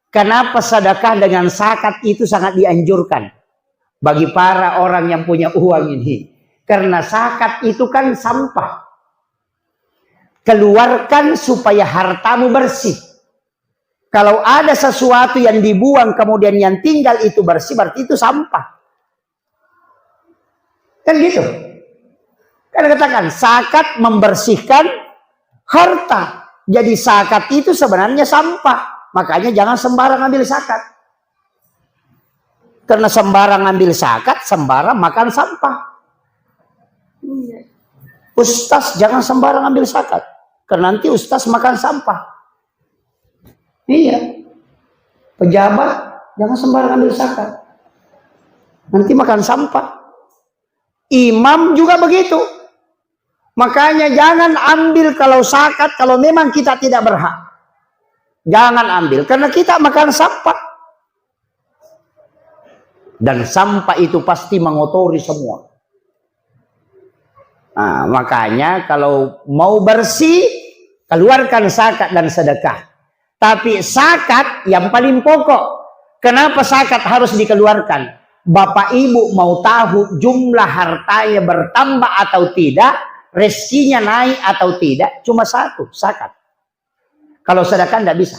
Kenapa sedekah dengan zakat itu sangat dianjurkan bagi para orang yang punya uang ini? Karena zakat itu kan sampah. Keluarkan supaya hartamu bersih. Kalau ada sesuatu yang dibuang kemudian yang tinggal itu bersih, berarti itu sampah. Kan gitu. Kan katakan zakat membersihkan harta. Jadi zakat itu sebenarnya sampah. Makanya jangan sembarang ambil zakat. Karena sembarang ambil zakat, sembarang makan sampah. Ustaz jangan sembarang ambil zakat. Karena nanti ustaz makan sampah. Iya. Pejabat jangan sembarang ambil zakat. Nanti makan sampah. Imam juga begitu. Makanya jangan ambil kalau zakat kalau memang kita tidak berhak. Jangan ambil karena kita makan sampah. Dan sampah itu pasti mengotori semua. Nah, makanya kalau mau bersih, keluarkan zakat dan sedekah. Tapi zakat yang paling pokok. Kenapa zakat harus dikeluarkan? Bapak ibu mau tahu jumlah hartanya bertambah atau tidak, rezekinya naik atau tidak, cuma satu, zakat. Kalau sedekah tidak bisa.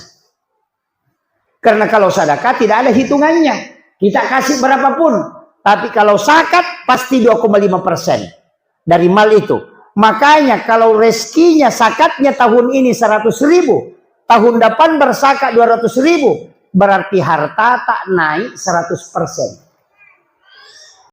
Karena kalau sedekah tidak ada hitungannya. Kita kasih berapapun. Tapi kalau zakat pasti 2,5% dari mal itu. Makanya kalau rezekinya zakatnya tahun ini 100.000, tahun depan berzakat 200.000, berarti harta tak naik 100%.